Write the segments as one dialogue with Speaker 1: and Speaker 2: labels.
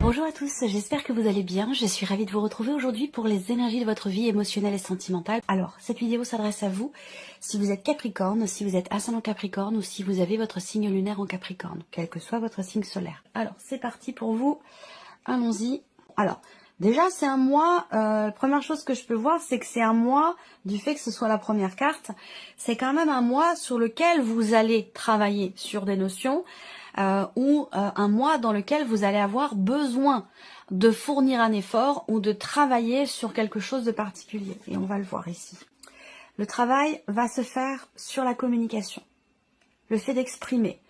Speaker 1: Bonjour à tous, j'espère que vous allez bien. Je suis ravie de vous retrouver aujourd'hui pour les énergies de votre vie émotionnelle et sentimentale. Alors, cette vidéo s'adresse à vous si vous êtes Capricorne, si vous êtes ascendant Capricorne ou si vous avez votre signe lunaire en Capricorne, quel que soit votre signe solaire. Alors, c'est parti pour vous. Allons-y. Alors, déjà, c'est un mois, première chose que je peux voir, c'est que c'est un mois, du fait que ce soit la première carte, c'est quand même un mois sur lequel vous allez travailler sur des notions, ou un mois dans lequel vous allez avoir besoin de fournir un effort ou de travailler sur quelque chose de particulier. Et on va le voir ici. Le travail va se faire sur la communication. Le fait d'exprimer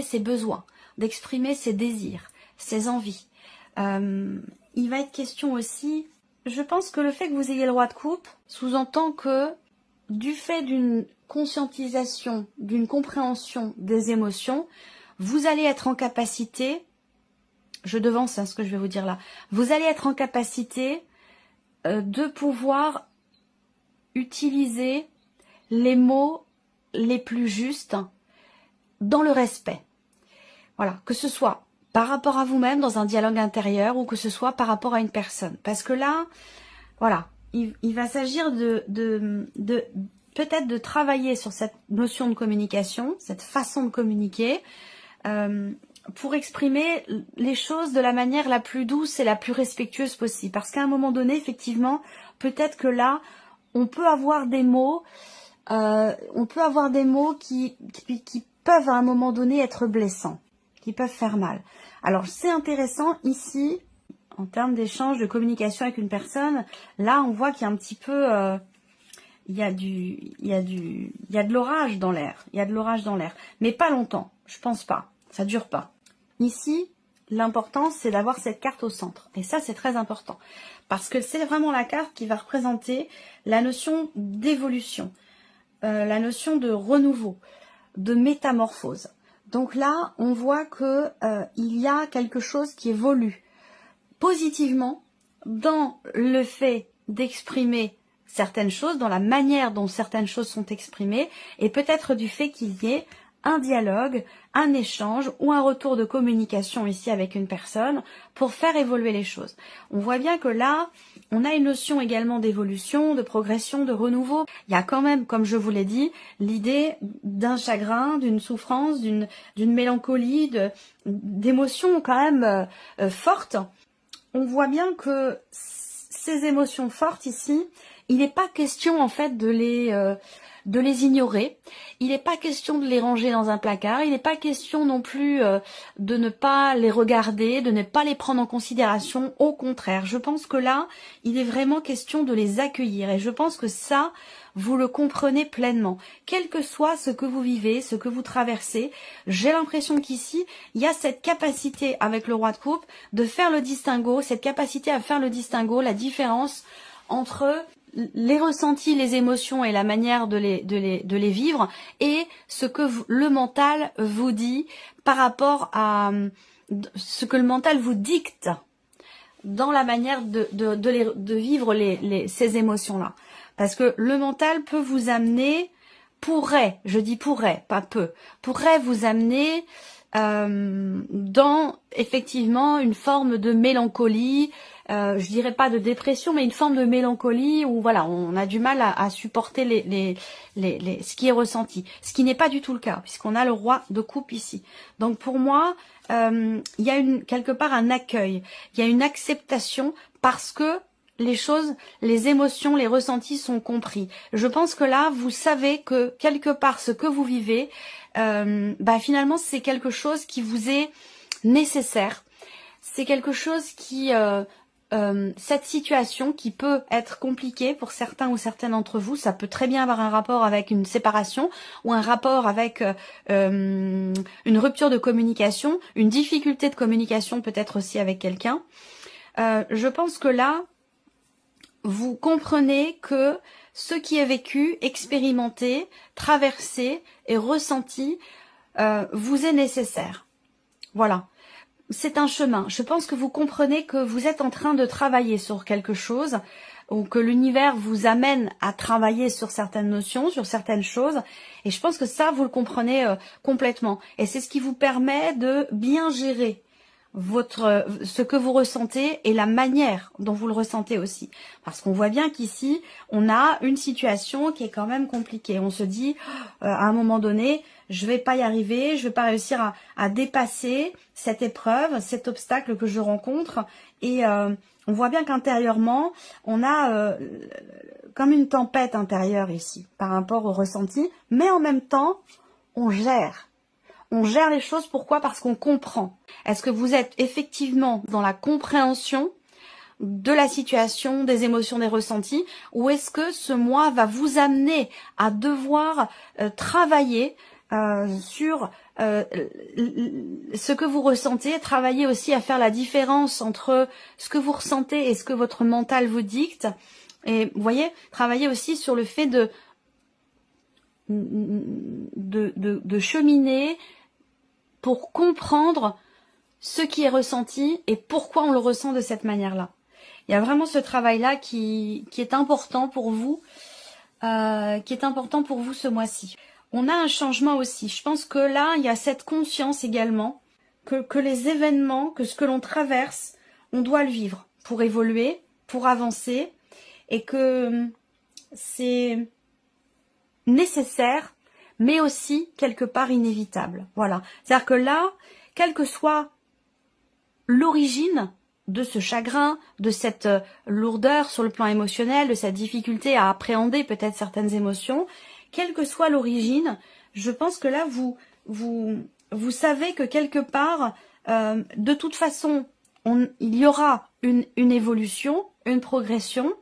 Speaker 1: ses besoins, d'exprimer ses désirs, ses envies. Il va être question aussi, je pense que le fait que vous ayez le roi de coupe sous-entend que du fait d'une conscientisation, d'une compréhension des émotions, vous allez être en capacité, je devance ce que je vais vous dire là, vous allez être en capacité de pouvoir utiliser les mots les plus justes dans le respect. Voilà, que ce soit par rapport à vous-même dans un dialogue intérieur ou que ce soit par rapport à une personne. Parce que là, voilà, il va s'agir peut-être de travailler sur cette notion de communication, cette façon de communiquer, pour exprimer les choses de la manière la plus douce et la plus respectueuse possible. Parce qu'à un moment donné, effectivement, peut-être que là, on peut avoir des mots, qui peuvent à un moment donné être blessants, qui peuvent faire mal. Alors c'est intéressant ici, en termes d'échange, de communication avec une personne, là on voit qu'il y a un petit peu, il y a de l'orage dans l'air, mais pas longtemps, je pense pas, ça dure pas. Ici, l'important c'est d'avoir cette carte au centre, et ça c'est très important, parce que c'est vraiment la carte qui va représenter la notion d'évolution, la notion de renouveau, de métamorphose. Donc là, on voit que il y a quelque chose qui évolue positivement dans le fait d'exprimer certaines choses, dans la manière dont certaines choses sont exprimées, et peut-être du fait qu'il y ait un dialogue, un échange ou un retour de communication ici avec une personne pour faire évoluer les choses. On voit bien que là, on a une notion également d'évolution, de progression, de renouveau. Il y a quand même, comme je vous l'ai dit, l'idée d'un chagrin, d'une souffrance, d'une mélancolie, d'émotions quand même fortes. On voit bien que ces émotions fortes ici, il n'est pas question en fait de les ignorer, il n'est pas question de les ranger dans un placard, il n'est pas question non plus de ne pas les regarder, de ne pas les prendre en considération, au contraire. Je pense que là, il est vraiment question de les accueillir et je pense que ça, vous le comprenez pleinement. Quel que soit ce que vous vivez, ce que vous traversez, j'ai l'impression qu'ici, il y a cette capacité avec le roi de coupe de faire le distinguo, cette capacité à faire le distinguo, la différence entre les ressentis, les émotions et la manière de les vivre et ce que le mental vous dit par rapport à ce que le mental vous dicte dans la manière de vivre ces émotions-là. Parce que le mental peut vous amener, je dis pourrait, pas peut, pourrait vous amener dans effectivement une forme de mélancolie, je dirais pas de dépression, mais une forme de mélancolie où voilà, on a du mal à supporter ce qui est ressenti, ce qui n'est pas du tout le cas puisqu'on a le roi de coupe ici. Donc pour moi, il y a quelque part un accueil, il y a une acceptation parce que les choses, les émotions, les ressentis sont compris. Je pense que là, vous savez que quelque part ce que vous vivez, finalement c'est quelque chose qui vous est nécessaire. C'est quelque chose qui, cette situation qui peut être compliquée pour certains ou certaines d'entre vous, ça peut très bien avoir un rapport avec une séparation ou un rapport avec une rupture de communication, une difficulté de communication peut-être aussi avec quelqu'un. Je pense que là, vous comprenez que ce qui est vécu, expérimenté, traversé et ressenti vous est nécessaire. Voilà. C'est un chemin. Je pense que vous comprenez que vous êtes en train de travailler sur quelque chose ou que l'univers vous amène à travailler sur certaines notions, sur certaines choses. Et je pense que ça, vous le comprenez complètement. Et c'est ce qui vous permet de bien gérer ce que vous ressentez et la manière dont vous le ressentez aussi. Parce qu'on voit bien qu'ici, on a une situation qui est quand même compliquée. On se dit, à un moment donné, je vais pas y arriver, je vais pas réussir à dépasser cette épreuve, cet obstacle que je rencontre. Et on voit bien qu'intérieurement, on a comme une tempête intérieure ici, par rapport au ressenti. Mais en même temps, on gère. On gère les choses, pourquoi? Parce qu'on comprend. Est-ce que vous êtes effectivement dans la compréhension de la situation, des émotions, des ressentis, ou est-ce que ce mois va vous amener à devoir travailler sur ce que vous ressentez, travailler aussi à faire la différence entre ce que vous ressentez et ce que votre mental vous dicte, et vous voyez, travailler aussi sur le fait de cheminer pour comprendre ce qui est ressenti et pourquoi on le ressent de cette manière-là. Il y a vraiment ce travail-là qui est important pour vous, ce mois-ci. On a un changement aussi. Je pense que là, il y a cette conscience également que les événements, que ce que l'on traverse, on doit le vivre pour évoluer, pour avancer, et que c'est nécessaire, mais aussi quelque part inévitable. Voilà. C'est-à-dire que là, quelle que soit l'origine de ce chagrin, de cette lourdeur sur le plan émotionnel, de cette difficulté à appréhender peut-être certaines émotions, quelle que soit l'origine, je pense que là, vous savez que quelque part, de toute façon, il y aura une évolution, une progression.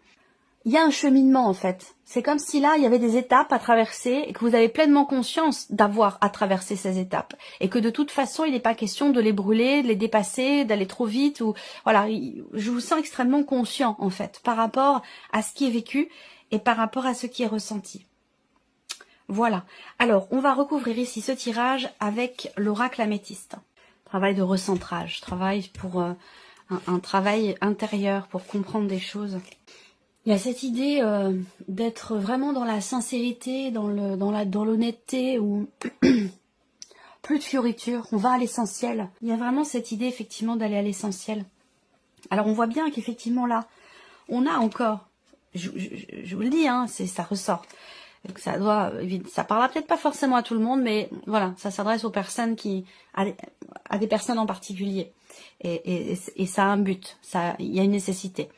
Speaker 1: Il y a un cheminement en fait. C'est comme si là, il y avait des étapes à traverser et que vous avez pleinement conscience d'avoir à traverser ces étapes. Et que de toute façon, il n'est pas question de les brûler, de les dépasser, d'aller trop vite. Ou voilà, je vous sens extrêmement conscient en fait par rapport à ce qui est vécu et par rapport à ce qui est ressenti. Voilà. Alors, on va recouvrir ici ce tirage avec l'oracle améthyste. Travail de recentrage, travail pour un travail intérieur pour comprendre des choses. Il y a cette idée d'être vraiment dans la sincérité, dans l'honnêteté, ou plus de fioritures, on va à l'essentiel. Il y a vraiment cette idée effectivement d'aller à l'essentiel. Alors on voit bien qu'effectivement là, on a encore, je vous le dis, hein, ça ressort. Donc ça parlera peut-être pas forcément à tout le monde, mais voilà, ça s'adresse aux personnes à des personnes en particulier. Et ça a un but, il y a une nécessité.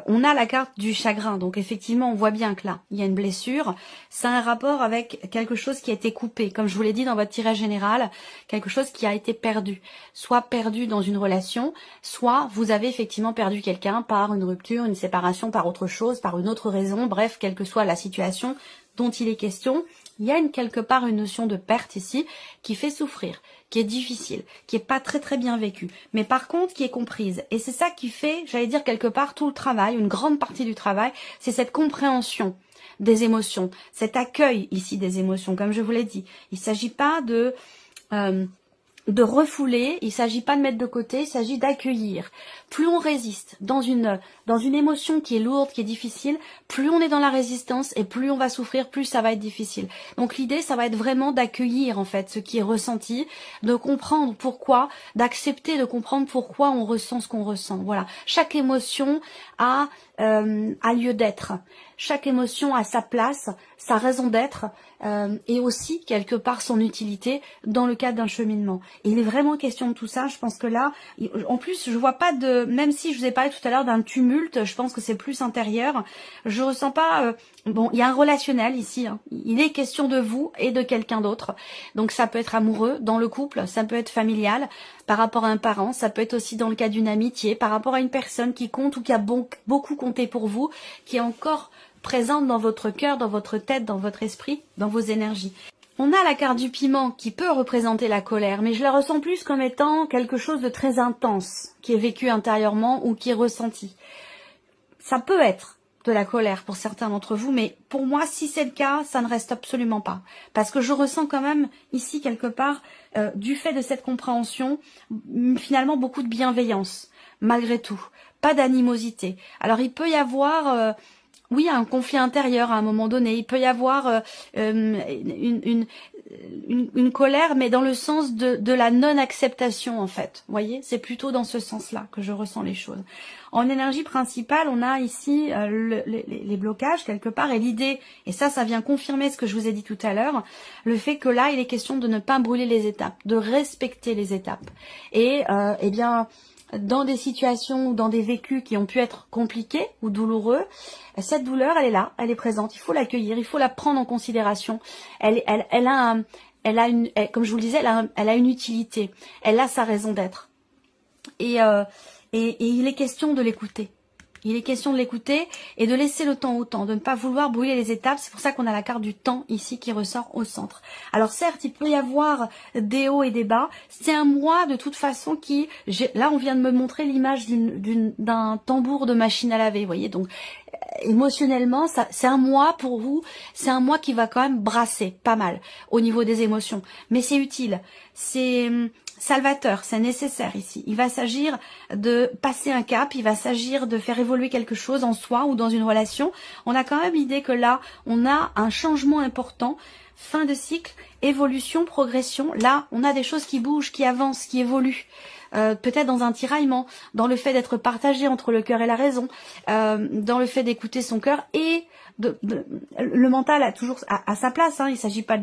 Speaker 1: On a la carte du chagrin, donc effectivement on voit bien que là, il y a une blessure, c'est un rapport avec quelque chose qui a été coupé, comme je vous l'ai dit dans votre tirage général, quelque chose qui a été perdu, soit perdu dans une relation, soit vous avez effectivement perdu quelqu'un par une rupture, une séparation, par autre chose, par une autre raison, bref, quelle que soit la situation dont il est question, il y a quelque part une notion de perte ici qui fait souffrir, qui est difficile, qui est pas très très bien vécue, mais par contre qui est comprise. Et c'est ça qui fait, j'allais dire quelque part, tout le travail, une grande partie du travail, c'est cette compréhension des émotions, cet accueil ici des émotions, comme je vous l'ai dit. Il ne s'agit pas de refouler, il ne s'agit pas de mettre de côté, il s'agit d'accueillir. Plus on résiste dans une émotion qui est lourde, qui est difficile, plus on est dans la résistance et plus on va souffrir, plus ça va être difficile. Donc l'idée, ça va être vraiment d'accueillir en fait ce qui est ressenti, de comprendre pourquoi, d'accepter de comprendre pourquoi on ressent ce qu'on ressent. Voilà, chaque émotion a lieu d'être. Chaque émotion a sa place, sa raison d'être et aussi quelque part son utilité dans le cadre d'un cheminement. Et il est vraiment question de tout ça. Je pense que là, en plus, je vois pas même si je vous ai parlé tout à l'heure d'un tumulte, je pense que c'est plus intérieur. Je ressens pas. Bon, il y a un relationnel ici. Hein. Il est question de vous et de quelqu'un d'autre. Donc ça peut être amoureux dans le couple, ça peut être familial, par rapport à un parent, ça peut être aussi dans le cas d'une amitié, par rapport à une personne qui compte ou qui a beaucoup compté pour vous, qui est encore présente dans votre cœur, dans votre tête, dans votre esprit, dans vos énergies. On a la carte du piment qui peut représenter la colère, mais je la ressens plus comme étant quelque chose de très intense, qui est vécu intérieurement ou qui est ressenti. Ça peut être de la colère pour certains d'entre vous, mais pour moi, si c'est le cas, ça ne reste absolument pas. Parce que je ressens quand même ici, quelque part, du fait de cette compréhension, finalement beaucoup de bienveillance, malgré tout. Pas d'animosité. Alors il peut y avoir... oui, un conflit intérieur à un moment donné. Il peut y avoir une colère, mais dans le sens de la non-acceptation, en fait. Vous voyez, c'est plutôt dans ce sens-là que je ressens les choses. En énergie principale, on a ici les blocages quelque part, et l'idée, et ça vient confirmer ce que je vous ai dit tout à l'heure, le fait que là, il est question de ne pas brûler les étapes, de respecter les étapes. Et eh bien, dans des situations ou dans des vécus qui ont pu être compliqués ou douloureux, cette douleur, elle est là, elle est présente, il faut l'accueillir, il faut la prendre en considération. Elle a une, comme je vous le disais, elle a une utilité, elle a sa raison d'être. Et il est question de l'écouter. Il est question de l'écouter et de laisser le temps au temps, de ne pas vouloir brûler les étapes. C'est pour ça qu'on a la carte du temps ici qui ressort au centre. Alors certes, il peut y avoir des hauts et des bas. C'est un moi de toute façon qui... Là, on vient de me montrer l'image d'un tambour de machine à laver, vous voyez. Donc, émotionnellement, c'est un moi pour vous. C'est un moi qui va quand même brasser pas mal au niveau des émotions. Mais c'est utile. C'est... salvateur, c'est nécessaire ici. Il va s'agir de passer un cap, il va s'agir de faire évoluer quelque chose en soi ou dans une relation. On a quand même l'idée que là, on a un changement important, fin de cycle, évolution, progression. Là, on a des choses qui bougent, qui avancent, qui évoluent. Peut-être dans un tiraillement, dans le fait d'être partagé entre le cœur et la raison, dans le fait d'écouter son cœur et le mental a toujours à sa place. Hein, il s'agit pas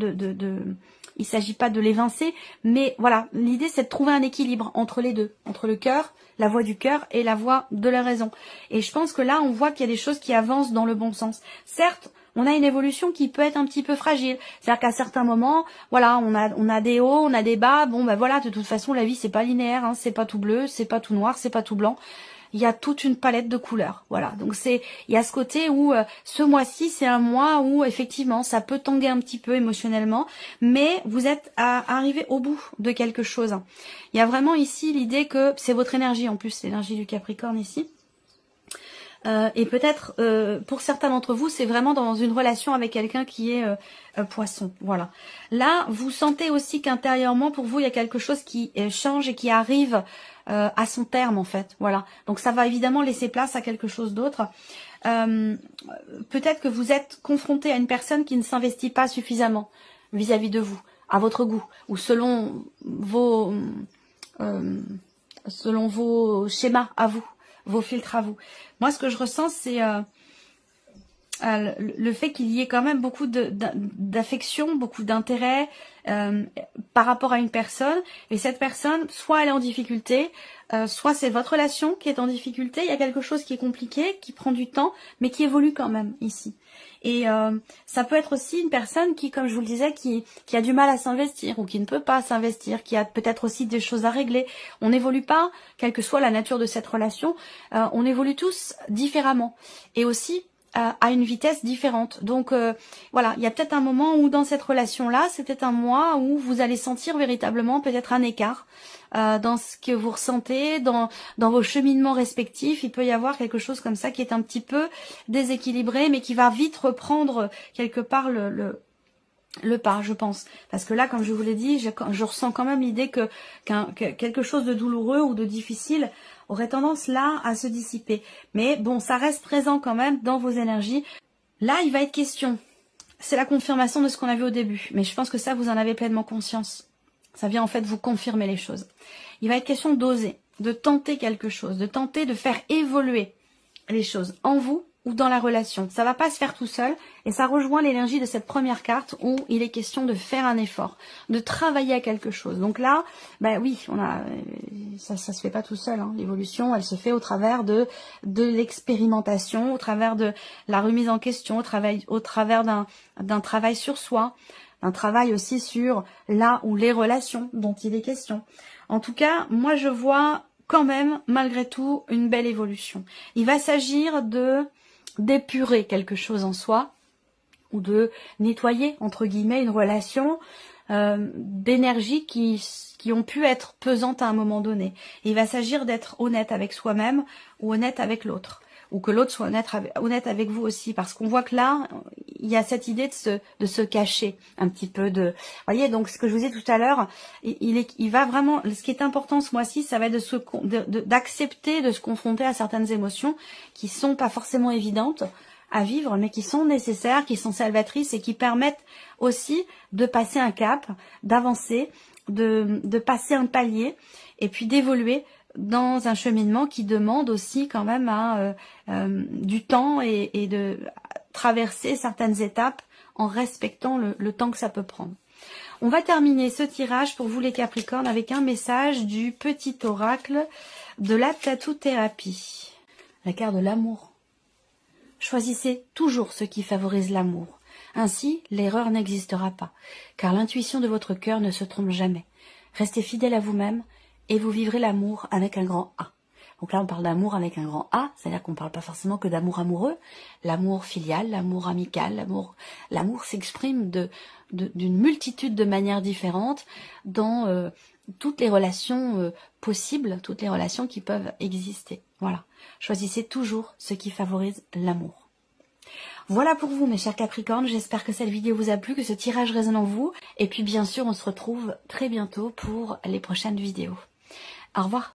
Speaker 1: il s'agit pas de l'évincer, mais voilà, l'idée c'est de trouver un équilibre entre les deux, entre le cœur, la voix du cœur et la voix de la raison. Et je pense que là, on voit qu'il y a des choses qui avancent dans le bon sens. Certes, on a une évolution qui peut être un petit peu fragile. C'est-à-dire qu'à certains moments, voilà, on a des hauts, on a des bas. Bon, ben voilà, de toute façon, la vie c'est pas linéaire, hein, c'est pas tout bleu, c'est pas tout noir, c'est pas tout blanc. Il y a toute une palette de couleurs, voilà. Donc il y a ce côté où ce mois-ci, c'est un mois où effectivement, ça peut tanguer un petit peu émotionnellement, mais vous êtes arrivé au bout de quelque chose. Il y a vraiment ici l'idée que c'est votre énergie en plus, l'énergie du Capricorne ici. Et peut-être pour certains d'entre vous, c'est vraiment dans une relation avec quelqu'un qui est poisson. Voilà. Là, vous sentez aussi qu'intérieurement, pour vous, il y a quelque chose qui change et qui arrive à son terme, en fait. Voilà. Donc ça va évidemment laisser place à quelque chose d'autre. Peut-être que vous êtes confronté à une personne qui ne s'investit pas suffisamment vis-à-vis de vous, à votre goût, ou selon vos schémas à vous, vos filtres à vous. Moi, ce que je ressens, c'est le fait qu'il y ait quand même beaucoup d'affection, beaucoup d'intérêt par rapport à une personne. Et cette personne, soit elle est en difficulté, soit c'est votre relation qui est en difficulté. Il y a quelque chose qui est compliqué, qui prend du temps, mais qui évolue quand même ici. Et ça peut être aussi une personne qui, comme je vous le disais, qui a du mal à s'investir ou qui ne peut pas s'investir, qui a peut-être aussi des choses à régler. On n'évolue pas, quelle que soit la nature de cette relation, on évolue tous différemment. Et aussi à une vitesse différente. Donc voilà, il y a peut-être un moment où dans cette relation-là, c'est peut-être un mois où vous allez sentir véritablement peut-être un écart dans ce que vous ressentez, dans vos cheminements respectifs. Il peut y avoir quelque chose comme ça qui est un petit peu déséquilibré, mais qui va vite reprendre quelque part le pas, je pense. Parce que là, comme je vous l'ai dit, je ressens quand même l'idée que quelque chose de douloureux ou de difficile aurait tendance là à se dissiper. Mais bon, ça reste présent quand même dans vos énergies. Là, il va être question. C'est la confirmation de ce qu'on a vu au début. Mais je pense que ça, vous en avez pleinement conscience. Ça vient en fait vous confirmer les choses. Il va être question d'oser, de tenter quelque chose, de tenter de faire évoluer les choses en vous ou dans la relation. Ça va pas se faire tout seul et ça rejoint l'énergie de cette première carte où il est question de faire un effort, de travailler à quelque chose. Donc là, ben oui, ça se fait pas tout seul. Hein. L'évolution, elle se fait au travers de l'expérimentation, au travers de la remise en question, au travers d'un travail sur soi, un travail aussi sur là où les relations dont il est question. En tout cas, moi je vois quand même, malgré tout, une belle évolution. Il va s'agir d'épurer quelque chose en soi, ou de nettoyer, entre guillemets, une relation d'énergie qui ont pu être pesantes à un moment donné. Et il va s'agir d'être honnête avec soi-même ou honnête avec l'autre. Ou que l'autre soit honnête avec vous aussi. Parce qu'on voit que là, il y a cette idée de se cacher un petit peu. Vous voyez, donc ce que je vous ai dit tout à l'heure, il va vraiment... Ce qui est important ce mois-ci, ça va être d'accepter de se confronter à certaines émotions qui sont pas forcément évidentes à vivre, mais qui sont nécessaires, qui sont salvatrices et qui permettent aussi de passer un cap, d'avancer, de passer un palier et puis d'évoluer dans un cheminement qui demande aussi quand même du temps et de traverser certaines étapes en respectant le temps que ça peut prendre. On va terminer ce tirage pour vous les Capricornes avec un message du petit oracle de la tattoo-thérapie. La carte de l'amour. Choisissez toujours ce qui favorise l'amour. Ainsi, l'erreur n'existera pas, car l'intuition de votre cœur ne se trompe jamais. Restez fidèle à vous-même et vous vivrez l'amour avec un grand A. Donc là, on parle d'amour avec un grand A, c'est-à-dire qu'on ne parle pas forcément que d'amour amoureux. L'amour filial, l'amour amical, l'amour s'exprime d'une multitude de manières différentes dans toutes les relations possibles, toutes les relations qui peuvent exister. Voilà. Choisissez toujours ce qui favorise l'amour. Voilà pour vous, mes chers Capricornes. J'espère que cette vidéo vous a plu, que ce tirage résonne en vous. Et puis, bien sûr, on se retrouve très bientôt pour les prochaines vidéos. Au revoir.